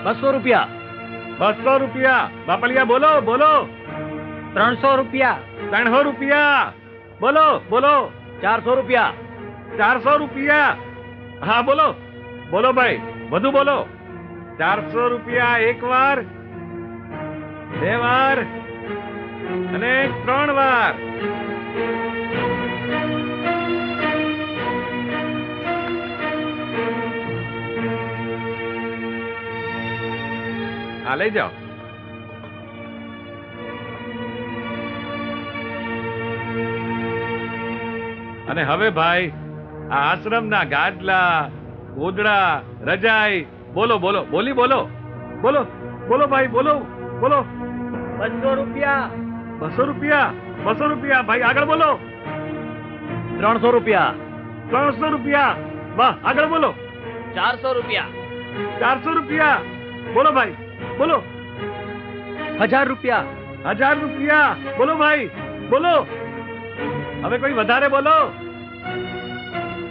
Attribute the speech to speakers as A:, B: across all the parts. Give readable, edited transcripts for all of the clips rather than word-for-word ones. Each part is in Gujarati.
A: 200 રૂપિયા.
B: 200 રૂપિયા. બાપલિયા બોલો બોલો.
A: 300 રૂપિયા.
B: 300 રૂપિયા. બોલો બોલો.
A: 400 રૂપિયા.
B: 400 રૂપિયા. હા બોલો બોલો ભાઈ, વધુ બોલો. 400 રૂપિયા એક વાર, 2 વાર અને 3 વાર. આ લઈ જાઓ. અને હવે ભાઈ આ આશ્રમના ગાદલા, ગોદડા, રજાઈ બોલો બોલો, બોલી બોલો બોલો બોલો ભાઈ બોલો બોલો.
A: 200 રૂપિયા.
B: 200 રૂપિયા. 200 રૂપિયા ભાઈ, આગળ બોલો.
A: 300 રૂપિયા.
B: 300 રૂપિયા. વાહ, આગળ બોલો.
A: 400 રૂપિયા.
B: 400 રૂપિયા. બોલો ભાઈ બોલો.
A: 1000 રૂપિયા.
B: 1000 રૂપિયા. બોલો ભાઈ બોલો. હવે કોઈ વધારે બોલો.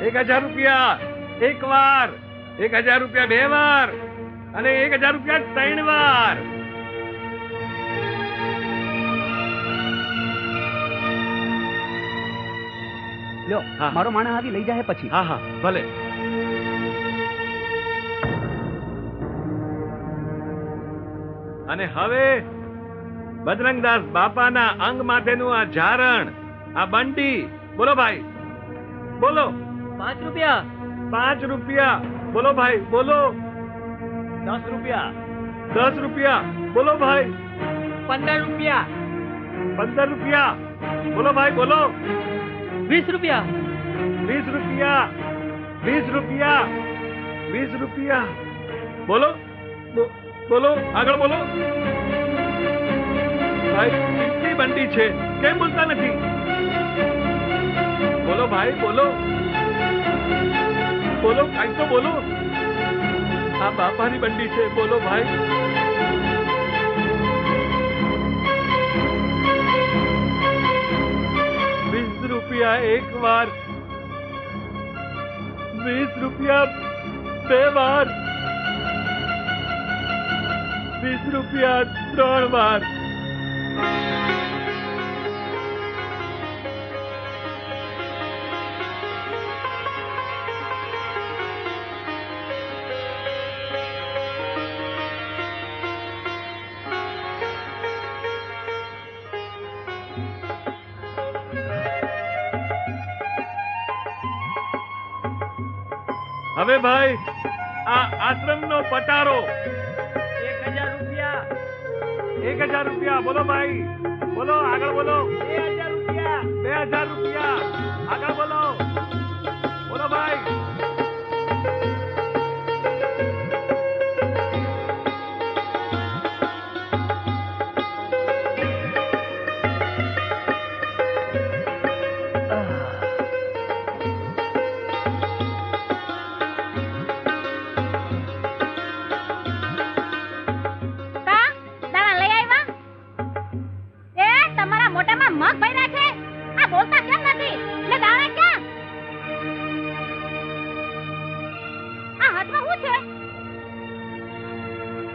B: 1000 રૂપિયા એક વાર, 1000 રૂપિયા 2 વાર અને 1000 રૂપિયા 3 વાર.
A: લ્યો, મારો માણસ આવી લઈ જાય પછી.
B: હા હા ભલે. અને હવે બજરંગદાસ બાપાના અંગ માટેનું આ ઝારણ, આ બંડી બોલો ભાઈ બોલો.
A: 5 રૂપિયા.
B: 5 રૂપિયા. બોલો ભાઈ બોલો.
A: 10 રૂપિયા.
B: 10 રૂપિયા. બોલો ભાઈ.
A: 15 રૂપિયા.
B: 15 રૂપિયા. બોલો ભાઈ બોલો.
A: 20 રૂપિયા.
B: 20 રૂપિયા. 20 રૂપિયા. 20 રૂપિયા. બોલો બોલો, આગળ બોલો. ભાઈ કેટલી બંડી છે, કેમ બોલતા નથી? બોલો ભાઈ બોલો બોલો, કાંઈ તો બોલો. આ બાપાની બંડી છે, બોલો ભાઈ. ₹20 એક વાર, 20 રૂપિયા 2 વાર, 20 રૂપિયા 3 વાર. હવે ભાઈ આ આશ્રમનો પટારો
A: 1000 રૂપિયા.
B: 1000 રૂપિયા. બોલો ભાઈ બોલો, આગળ બોલો.
A: 2000 રૂપિયા.
B: 2000 રૂપિયા. આગળ બોલો. બોલો ભાઈ.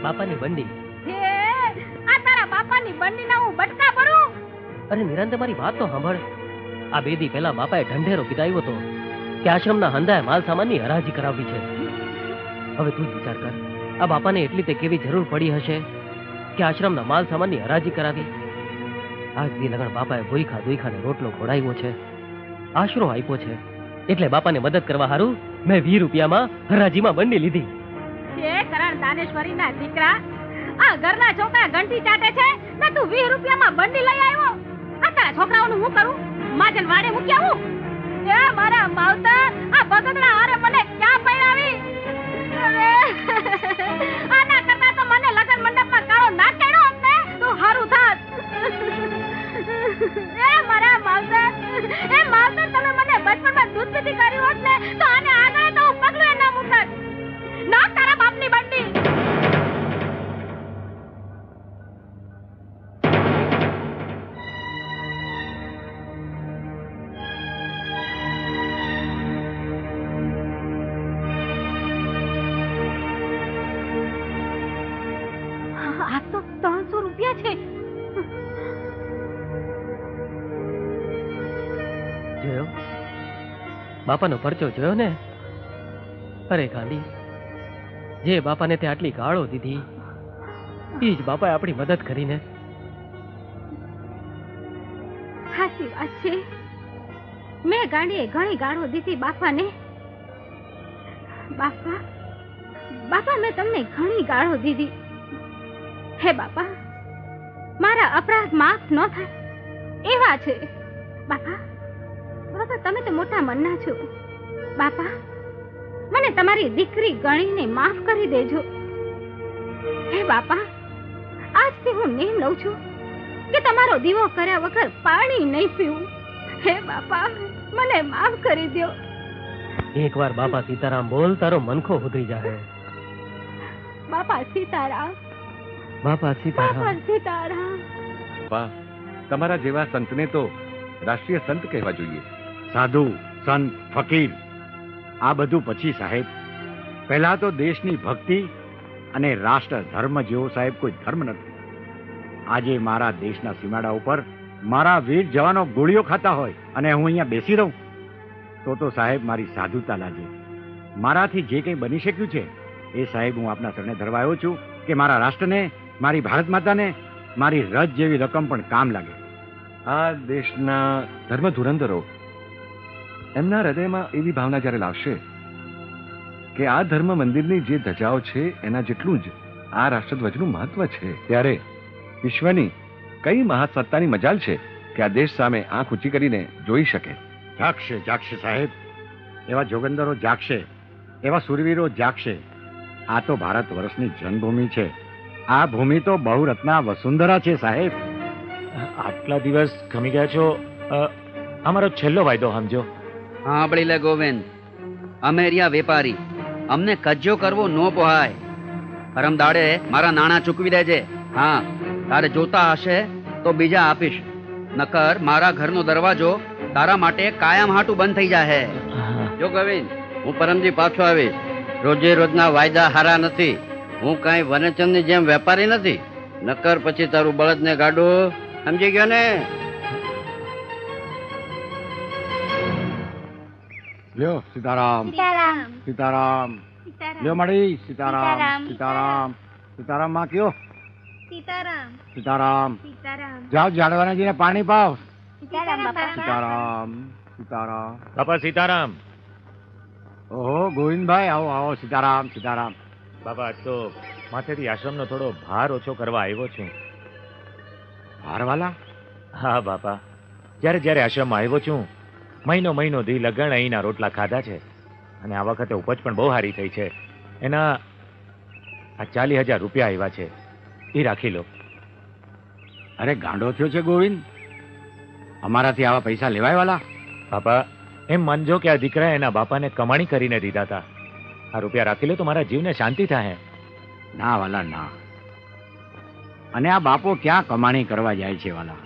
A: બાપાની બંડી.
C: આ તારા બાપાની બંડી ના હું બટકા ભરું?
A: અરે નિરાંતે મારી વાત તો સાંભળ. આ 2 દી પહેલા બાપાએ ઢંઢેરો પીધાવ્યો હતો કે આશ્રમના હંધાએ માલ સામાનની હરાજી કરાવવી છે. હવે તું જ વિચાર કર, આ બાપાને એટલી તે કેવી જરૂર પડી હશે કે આશ્રમના માલ સામાનની હરાજી કરાવી. આજ દી લગણ બાપાએ ભૂખા દુઈખાને રોટલો ખોડાવ્યો છે, આશરો આપ્યો છે, એટલે બાપાને મદદ કરવા હારું મેં 20 રૂપિયામાં હરાજીમાં બંડી લીધી.
C: કરણ દાનેશ્વરી ના દીકરા, આ ઘરના છોકરા ઘંટી ચાટે છે ને તું 20 રૂપિયામાં બંડી લઈ આવ્યો. આ તારા છોકરાઓનું હું કરું? માજન વાડે મૂકી આવું? એ મારા માવતર, આ બગડના હારે મને ક્યાં પૈણાવી? આના કરતા તો મને લગન મંડપમાં કાળો ના કેડો અમને તું હારું થાત. એ મારા માવતર, એ માવતર, તમે મને બચપણમાં દૂધ પીતી કર્યું હોત ને તો આને આગળ તો હું પગલું ના મૂકત. ના તારા બાપની બંડી. તો 300 રૂપિયા છે.
A: જોયો બાપાનો પરચો જોયો ને? અરે ગાંડી, જે બાપાને તે આટલી ગાળો દીધી ઈ જ બાપાએ આપણી મદદ કરીને.
C: સાચી વાત છે. મેં ગાંડીએ ઘણી ગાળો દીધી બાપાને. બાપા બાપા મેં તમને ઘણી ગાળો દીધી. હે બાપા, મારા અપરાધ માફ ન થાય એવા છે. બાપા બાપા તમે તો મોટા મનના છો. બાપા મને તમારી દીકરી ગણીને માફ કરી દેજો. હે બાપા, આજથી હું નેમ લઉં છું કે તમારો દીવો કર્યા વગર પાણી નહીં પીવું. હે બાપા મને માફ કરી દો.
A: એકવાર બાપા સીતારામ બોલ, તારો મનખો ઉતરી જાય.
C: બાપા સીતારામ,
A: બાપા સીતારામ.
C: બાપા સીતારામ.
B: બા, તમારા જેવા સંતને તો રાષ્ટ્રીય સંત કહેવા જોઈએ.
D: સાધુ, સંત, ફકીર આ બધું પછી સાહેબ. પહેલા તો દેશની ભક્તિ અને રાષ્ટ્ર ધર્મ જેવો સાહેબ કોઈ ધર્મ નથી. આજે મારા દેશના સીમાડા ઉપર મારા વીર જવાનો ગોળીઓ ખાતા હોય અને હું અહીંયા બેસી રહું તો સાહેબ મારી સાધુતા લાગે. મારાથી જે કંઈ બની શક્યું છે એ સાહેબ હું આપના શરણે ધરવા આવ્યો છું કે મારા રાષ્ટ્રને, મારી ભારત માતાને મારી રજ જેવી રકમ પણ કામ લાગે.
B: આ દેશના ધર્મ ધુરંધરો એમના હૃદયમાં એવી ભાવના જ્યારે લાવશે કે આ ધર્મ મંદિરની જે ધજાઓ છે એના જેટલું જ આ રાષ્ટ્રધ્વજનું મહત્વ છે, ત્યારે વિશ્વની કઈ મહાસત્તાની મજાલ છે કે આ દેશ સામે આંખ ઊંચી કરીને જોઈ શકે.
D: જાગશે, જાગશે સાહેબ. એવા જોગંદરો જાગશે, એવા સુરવીરો જાગશે. આ તો ભારત વર્ષની જન્મભૂમિ છે. આ ભૂમિ તો બહુરત્ના વસુંધરા છે સાહેબ.
E: આટલા દિવસ ખમી ગયા છો, અમારો છેલ્લો વાયદો સમજો.
F: સાંભળી લે ગોવિંદ, અમે રહ્યા વેપારી, અમને કજ્જો કરવો ન પોહાય. પરમ દાડે મારા નાણાં ચૂકવી દેજે. હા, તારે જોતા હશે તો બીજા આપીશ, નકર મારા ઘરનો દરવાજો તારા માટે કાયમ હાટું બંધ થઈ જાહે. જો ગોવિંદ, હું પરમજી પાછો આવીશ. રોજે રોજના વાયદા હારા નથી. હું કાંઈ વનચંદની જેમ વેપારી નથી, નકર પછી તારું બળદને ગાડું. સમજી ગયો ને?
D: લ્યો સીતારામ, સીતારામ. લ્યો મળી સીતારામ, સીતારામ. સીતારામ માં કયો? સીતારામ. જાઓ ઝાડવાના જઈને પાણી પાવ. સીતારામ, સીતારામ.
E: બાપા સીતારામ.
D: ઓહો ગોવિંદભાઈ, આવો આવો. સીતારામ, સીતારામ.
E: બાપા આજ તો માથેથી આશ્રમનો થોડો ભાર ઓછો કરવા આવ્યો છું.
D: હારવાલા?
E: હા બાપા, જ્યારે જ્યારે આશ્રમમાં આવ્યો છું મહિનો દી લગણ અહીંના રોટલા ખાધા છે, અને આ વખતે ઉપજ પણ બહુ સારી થઈ છે. એના આ 40,000 રૂપિયા આવ્યા છે, એ રાખી લો.
D: અરે ગાંડો થયો છે ગોવિંદ, અમારાથી આવા પૈસા લેવાય વાલા?
E: બાપા એમ માનજો કે આ દીકરાએ એના બાપાને કમાણી કરીને દીધા હતા. આ રૂપિયા રાખી લો તો મારા જીવને શાંતિ થાય.
D: ના વાલા ના. અને આ બાપો ક્યાં કમાણી કરવા જાય છે વાલા?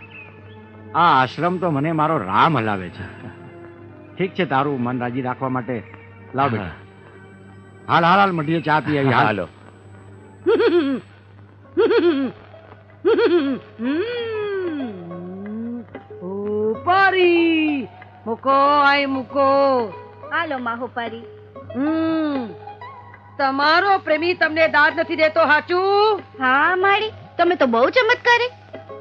D: આ આશ્રમ તો મને મારો રામ હલાવે છે. ઠીક છે, તારું મન રાજી રાખવા માટે લાવ બેટા. હાલ હાલ હાલ મટીએ ચા પી આવી.
E: હાલો.
G: ઉપારી મૂકો, આય મૂકો.
C: હાલો માહોપારી.
G: તમારો પ્રેમી તમને દાદ નથી દેતો, હાચું?
C: હા મારી, તમે તો બહુ ચમત્કારી.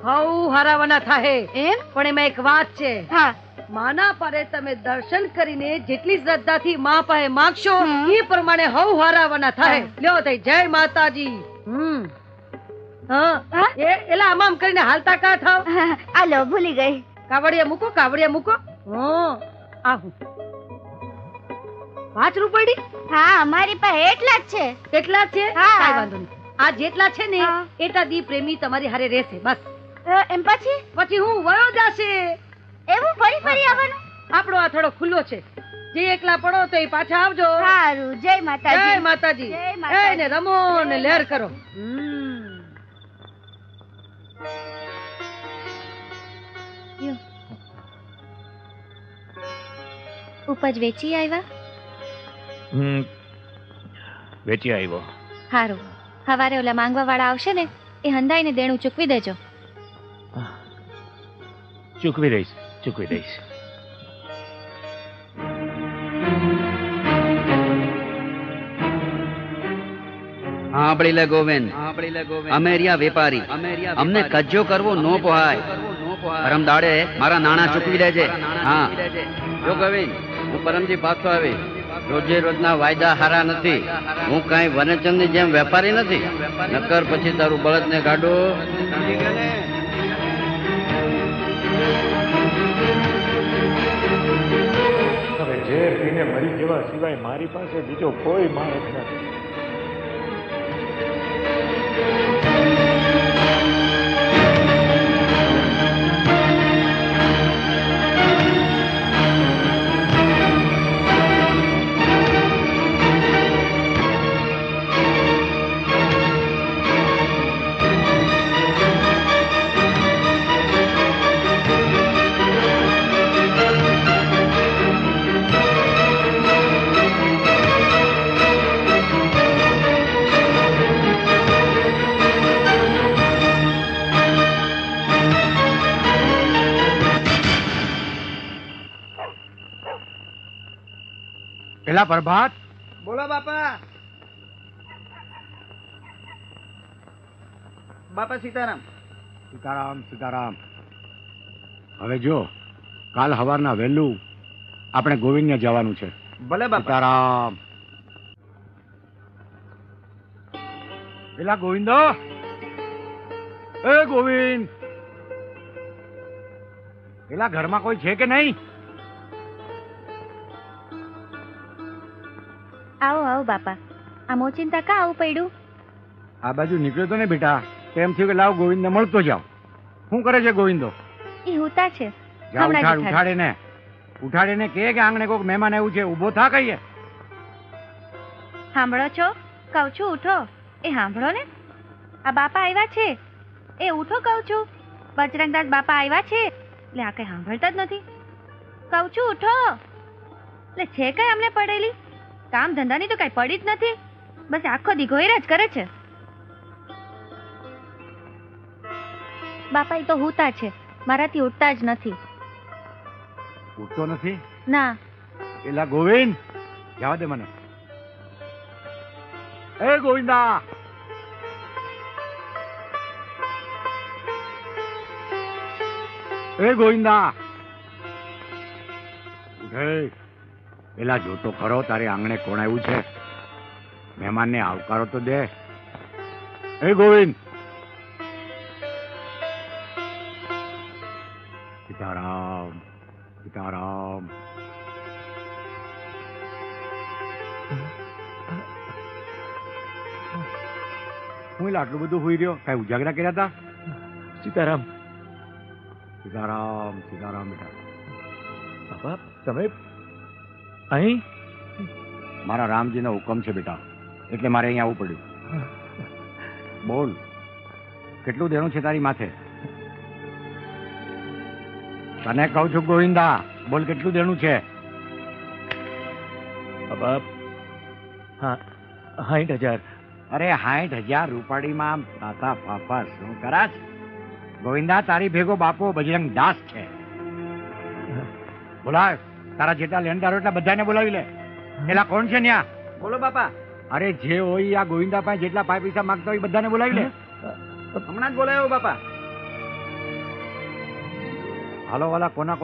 G: હઉ હરાવાના થાહે
C: એમ?
G: પણ એમાં એક વાત છે.
C: હા.
G: માના પારે તમે દર્શન કરીને જેટલી શ્રદ્ધાથી મા પાસે માંગશો એ પ્રમાણે હઉ હરાવાના થાય. લ્યો થઈ જય માતાજી. હા, એલા આમ કરીને હાલતા કા થાવ?
C: હાલો ભૂલી ગઈ.
G: કાવડિયા મૂકો, કાવડિયા મૂકો. આહું 5 રૂપિયા?
C: હા, મારી પાસે એટલા જ છે.
G: એટલા જ છે?
C: હા.
G: કાંઈ વાંધો નહીં. આ જેટલા છે ને એટલા દી પ્રેમી તમારી હારે રહેશે. બસ
C: એમ પછી
G: પછી હું વયો જાશે.
C: એવું ફરી ફરી આવવાનું?
G: આપણો આ થોડો ખુલ્લો છે. જે એકલા પડો તો એ પાછા આવજો.
C: સારું. જય માતાજી.
G: જય માતાજી.
C: જય માતાજી.
G: એને રમો ને લહેર કરો.
C: ઉપજ વેચી આવ્યા?
E: વેચી આવ્યો.
C: સારું. હવારે ઓલા માંગવા વાળા આવશે ને
H: એ હંધાઈને દેણું ચૂકવી દેજો.
E: ચૂકવી દઈશ, ચૂકવી દઈશ.
F: સાંભળી લે ગોવિંદ, અમે રહ્યા વેપારી, અમને કજ્જો કરવો નો પોહાય. પરમ દાડે મારા નાણાં ચૂકવી દેજે. હા જો ગોવિંદ, હું પરમજી પાછો આવી. રોજે રોજના વાયદા હારા નથી. હું કાંઈ વનચંદની જેમ વેપારી નથી. નકર પછી તારું બળદને ગાડો.
E: હવે ઝેર પીને મરી જવા સિવાય મારી પાસે બીજો કોઈ માણસ નથી.
D: પેલા પ્રભાત,
F: બોલો બાપા. બાપા સીતારામ.
D: સીતારામ સીતારામ. હવે જો કાલ સવારના વહેલું આપણે ગોવિંદને જવાનું છે.
F: ભલે બાપા.
D: સીતારામ. પેલા ગોવિંદો, એ ગોવિંદ, પેલા ઘરમાં કોઈ છે કે નહીં?
H: આવો આવો બાપા. આ મોચિંતા કા આવું પડ્યું?
D: આ બાજુ નીકળ્યો તો ને બેટા, તેમ થયું કે લાવ ગોવિંદને મળતો જાવ. શું કરે છે ગોવિંદો?
H: એ હુતા છે.
D: જા
H: હમણાં જ
D: ઉઠાડ, ઉઠાડીને કે આંગણે કોઈક મહેમાન આવ્યું છે, ઊભો થા કહીએ.
H: સાંભળો છો? કહું છું ઉઠો. એ સાંભળો ને, આ બાપા આવ્યા છે. એ ઉઠો કહું છું. બજરંગદાસ બાપા આવ્યા છે. એટલે આ કઈ સાંભળતા જ નથી. કહું છું ઉઠો. એટલે છે કઈ અમને પડેલી કામ ધંધાની તો કઈ પડી જ નથી. બસ આખો દી ઘોયરા જ કરે છે. બાપા એ તો હુતા છે, મારાથી ઉઠતા જ નથી.
D: ઉઠતો નથી?
H: ના.
D: પેલા ગોવિંદ, જવા દે મને. એ ગોવિંદા, એ ગોવિંદા, ઉઠે. પેલા જોતો ખરો તારે આંગણે કોણ આવ્યું છે? મહેમાનને આવકારો તો દે. એ ગોવિંદ. સીતારામ સીતારામ. હું એટલે આટલું બધું હોઈ રહ્યો? કઈ ઉજાગરા કર્યા હતા?
E: સીતારામ.
D: સીતારામ સીતારામ બેટા.
E: બાપા તમે અહીં?
D: મારા રામજીનો હુકમ છે બેટા, એટલે મારે અહીંયા આવવું પડ્યું. બોલ, કેટલું દેણું છે તારી માથે? તને કહું છું ગોવિંદા, બોલ કેટલું દેણું છે?
E: બાપા હા 60,000.
D: અરે 60,000 રૂપાડીમાં તાતા પાપા શું કરાશ? ગોવિંદા, તારી ભેગો બાપો બજરંગ દાસ છે. બોલાવ, તારા જેટલા લેણદારો એટલા બધાને બોલાવી લે. એલા કોણ છે ન્યા?
F: બોલો બાપા.
D: અરે જે હોય આ ગોવિંદા પાસે જેટલા પૈસા માંગતા હોય બધાને બોલાવી લે.
F: હમણાં જ બોલાયો બાપા.
D: હાલો વાલા, કોના